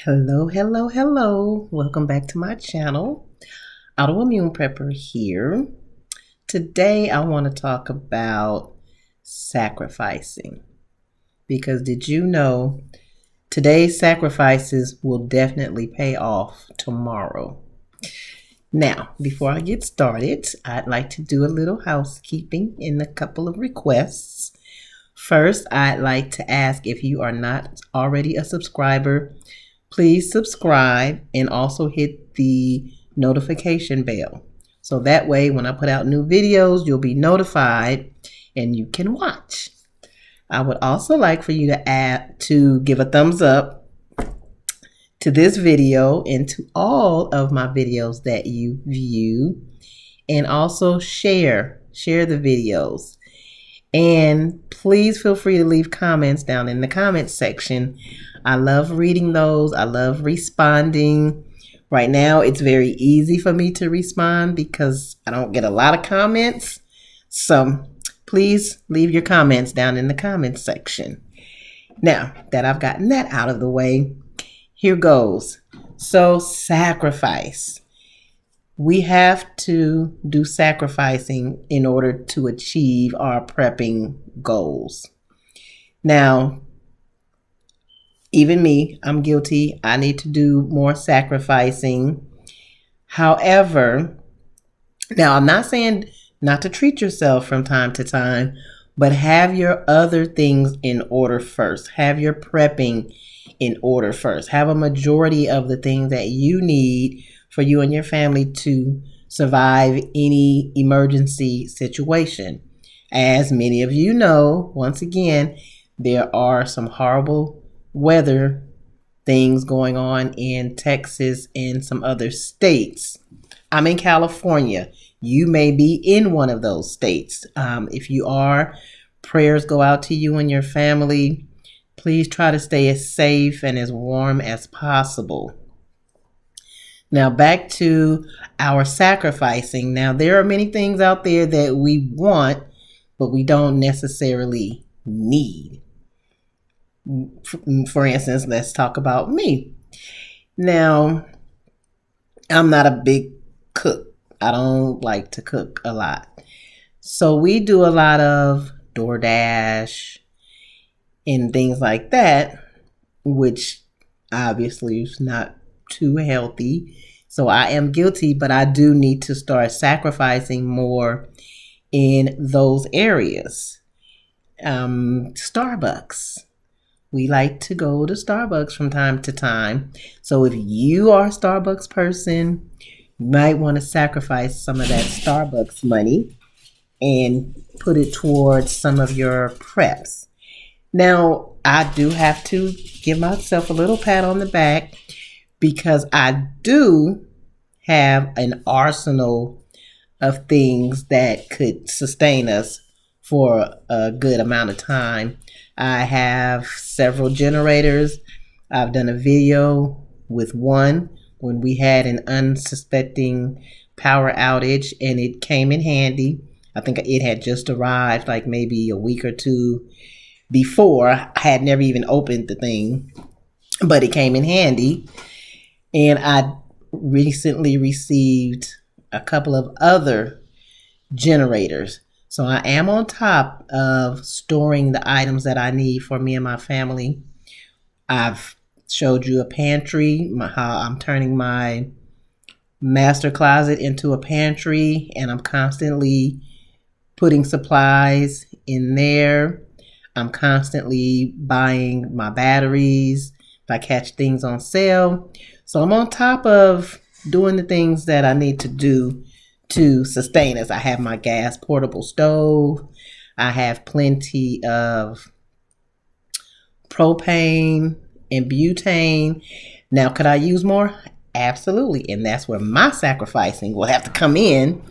Hello, hello, hello. Welcome back to my channel. Autoimmune Prepper here. Today I want to talk about sacrificing. Because did you know today's sacrifices will definitely pay off tomorrow? Now, before I get started, I'd like to do a little housekeeping and a couple of requests. First, I'd like to ask if you are not already a subscriber, please subscribe and also hit the notification bell. So that way, when I put out new videos, you'll be notified and you can watch. I would also like for you to give a thumbs up to this video and to all of my videos that you view, and also share the videos. And please feel free to leave comments down in the comments section. I love reading those. I love responding. Right now, it's very easy for me to respond because I don't get a lot of comments. So please leave your comments down in the comments section. Now that I've gotten that out of the way, here goes. So sacrifice. We have to do sacrificing in order to achieve our prepping goals. Now, even me, I'm guilty. I need to do more sacrificing. However, now I'm not saying not to treat yourself from time to time, but have your other things in order first. Have your prepping in order first. Have a majority of the things that you need for you and your family to survive any emergency situation. As many of you know, once again, there are some horrible weather things going on in Texas and some other states. I'm in California. You may be in one of those states. If you are, prayers go out to you and your family. Please try to stay as safe and as warm as possible. Now back to our sacrificing. Now there are many things out there that we want, but we don't necessarily need. For instance, let's talk about me. Now, I'm not a big cook. I don't like to cook a lot. So we do a lot of DoorDash and things like that, which obviously is not too healthy. So I am guilty, but I do need to start sacrificing more in those areas. Starbucks. We like to go to Starbucks from time to time. So if you are a Starbucks person, you might want to sacrifice some of that Starbucks money and put it towards some of your preps. Now, I do have to give myself a little pat on the back because I do have an arsenal of things that could sustain us for a good amount of time. I have several generators. I've done a video with one when we had an unsuspecting power outage and it came in handy. I think it had just arrived like maybe a week or two before. I had never even opened the thing, but it came in handy. And I recently received a couple of other generators. So I am on top of storing the items that I need for me and my family. I've showed you a pantry, how I'm turning my master closet into a pantry, and I'm constantly putting supplies in there. I'm constantly buying my batteries if I catch things on sale. So I'm on top of doing the things that I need to do to sustain us. I have my gas portable stove. I have plenty of propane and butane. Now, could I use more? Absolutely. And that's where my sacrificing will have to come in.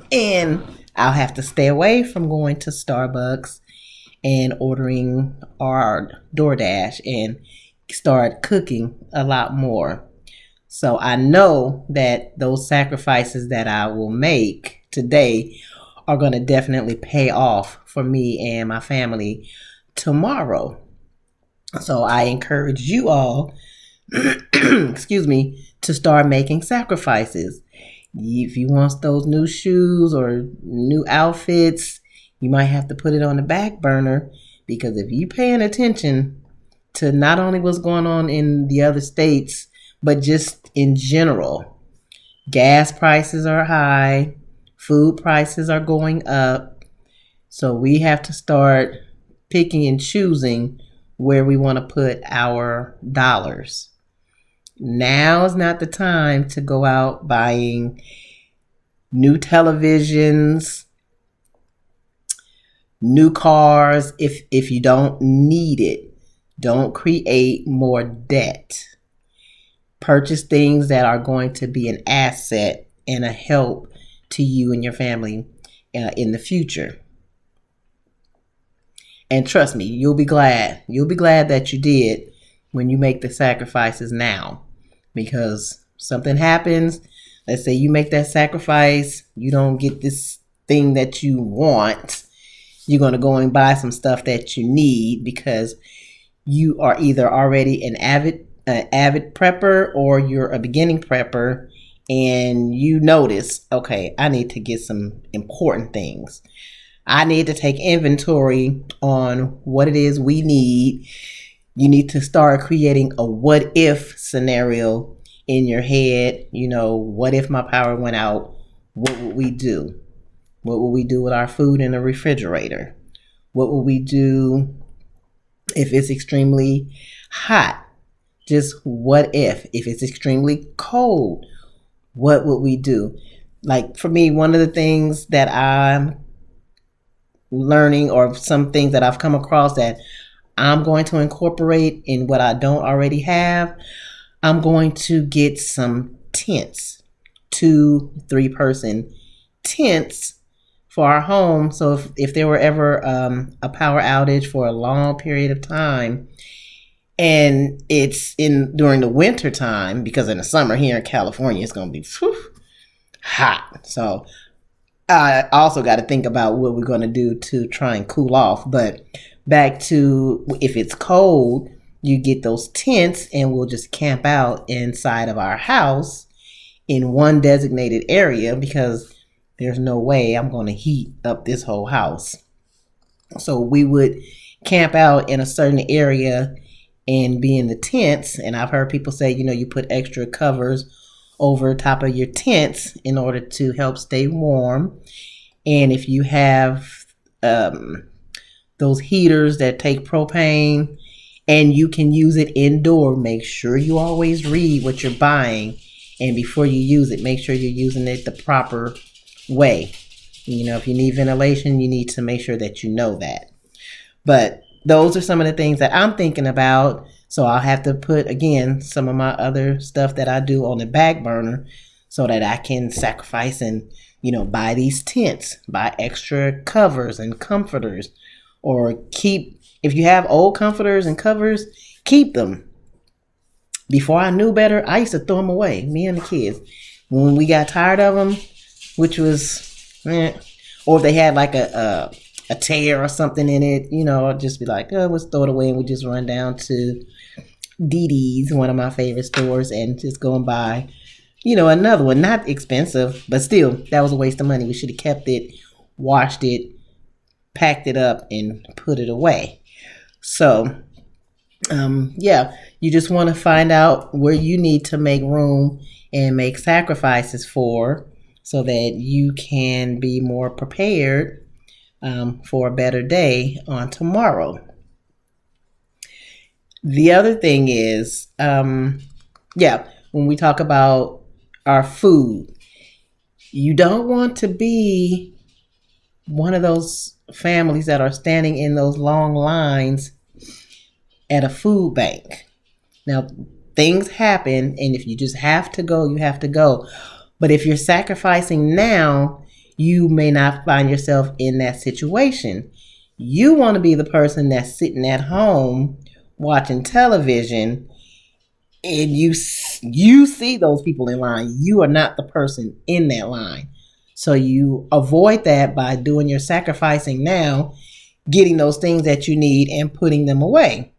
And I'll have to stay away from going to Starbucks and ordering our DoorDash and start cooking a lot more. So I know that those sacrifices that I will make today are going to definitely pay off for me and my family tomorrow. So I encourage you all excuse me, to start making sacrifices. If you want those new shoes or new outfits, you might have to put it on the back burner, because if you paying attention to not only what's going on in the other states, but just in general, gas prices are high, food prices are going up. So we have to start picking and choosing where we want to put our dollars. Now is not the time to go out buying new televisions, new cars if you don't need it. Don't create more debt. Purchase things that are going to be an asset and a help to you and your family in the future. And trust me, you'll be glad. You'll be glad that you did when you make the sacrifices now. Because something happens, let's say you make that sacrifice, you don't get this thing that you want, you're going to go and buy some stuff that you need because you are either already an avid prepper or you're a beginning prepper, and you notice, okay, I need to get some important things. I need to take inventory on what it is we need. You need to start creating a what if scenario in your head. What if my power went out? What would we do? What would we do with our food in the refrigerator? What would we do if it's extremely hot? Just what if? If it's extremely cold, what would we do? Like for me, one of the things that I'm learning, or some things that I've come across that I'm going to incorporate in what I don't already have, I'm going to get some tents, 2-3 person tents for our home. So if there were ever a power outage for a long period of time, and it's during the winter time, because in the summer here in California, it's going to be hot. So I also got to think about what we're going to do to try and cool off. But back to, if it's cold, you get those tents and we'll just camp out inside of our house in one designated area, because there's no way I'm going to heat up this whole house. So we would camp out in a certain area and be in the tents. And I've heard people say, you put extra covers over top of your tents in order to help stay warm. And if you have those heaters that take propane and you can use it indoor, make sure you always read what you're buying. And before you use it, make sure you're using it the proper way. If you need ventilation, you need to make sure that you know that. But those are some of the things that I'm thinking about. So I'll have to put, again, some of my other stuff that I do on the back burner so that I can sacrifice and, buy these tents, buy extra covers and comforters, or if you have old comforters and covers, keep them. Before I knew better, I used to throw them away, me and the kids. When we got tired of them, which was, or if they had like a tear or something in it, I'd just be like, oh, let's throw it away. And we just run down to DD's, one of my favorite stores, and just go and buy, another one. Not expensive, but still, that was a waste of money. We should have kept it, washed it, packed it up, and put it away. So, you just want to find out where you need to make room and make sacrifices for, so that you can be more prepared for a better day on tomorrow. The other thing is, when we talk about our food, you don't want to be one of those families that are standing in those long lines at a food bank. Now, things happen, and if you just have to go, you have to go. But if you're sacrificing now, you may not find yourself in that situation. You want to be the person that's sitting at home watching television, and you see those people in line. You are not the person in that line. So you avoid that by doing your sacrificing now, getting those things that you need and putting them away.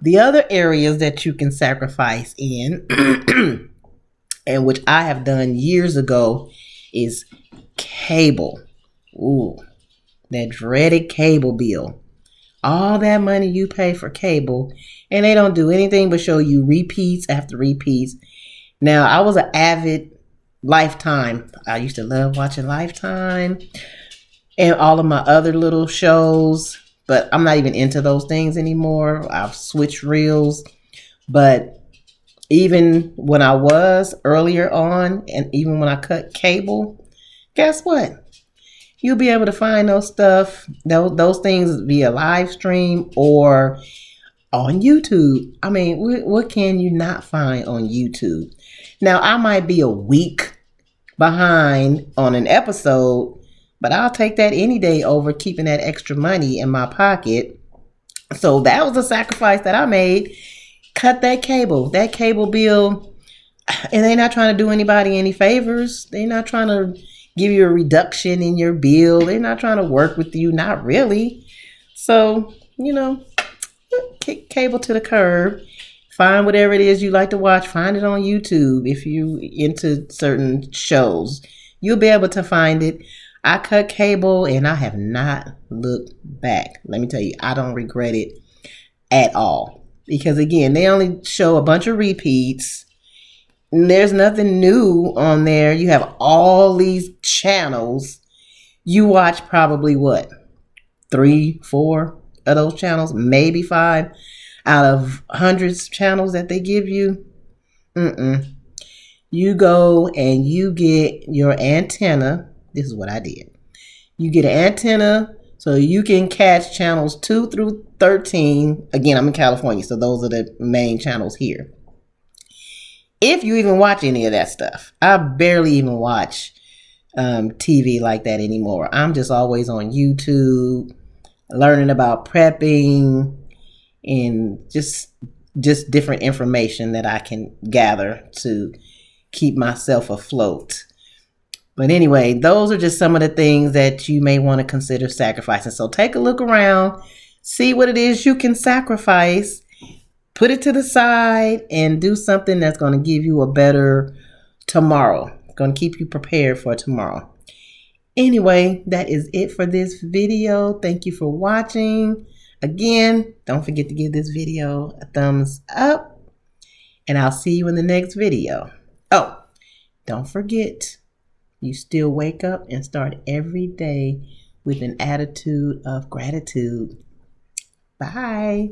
The other areas that you can sacrifice in, and which I have done years ago, is cable. Ooh, that dreaded cable bill. All that money you pay for cable, and they don't do anything but show you repeats after repeats. Now, I was an avid Lifetime. I used to love watching Lifetime and all of my other little shows, but I'm not even into those things anymore. I've switched reels. But even when I was earlier on, and even when I cut cable, guess what? You'll be able to find those things via live stream or on YouTube. I mean, what can you not find on YouTube? Now, I might be a week behind on an episode, but I'll take that any day over keeping that extra money in my pocket. So that was a sacrifice that I made. Cut that cable bill, and they're not trying to do anybody any favors. They're not trying to give you a reduction in your bill. They're not trying to work with you, not really. So, kick cable to the curb. Find whatever it is you like to watch. Find it on YouTube if you into certain shows. You'll be able to find it. I cut cable and I have not looked back. Let me tell you, I don't regret it at all. Because again, they only show a bunch of repeats. There's nothing new on there. You have all these channels. You watch probably what? 3, 4 of those channels, maybe 5 out of hundreds of channels that they give you. You go and you get your antenna. This is what I did. You get an antenna so you can catch channels 2 through 13. Again, I'm in California, so those are the main channels here. If you even watch any of that stuff. I barely even watch TV like that anymore. I'm just always on YouTube, learning about prepping and just different information that I can gather to keep myself afloat. But anyway, those are just some of the things that you may want to consider sacrificing. So take a look around, see what it is you can sacrifice, put it to the side, and do something that's going to give you a better tomorrow. Going to keep you prepared for tomorrow. Anyway, that is it for this video. Thank you for watching. Again, don't forget to give this video a thumbs up, and I'll see you in the next video. Oh, don't forget, you still wake up and start every day with an attitude of gratitude. Bye.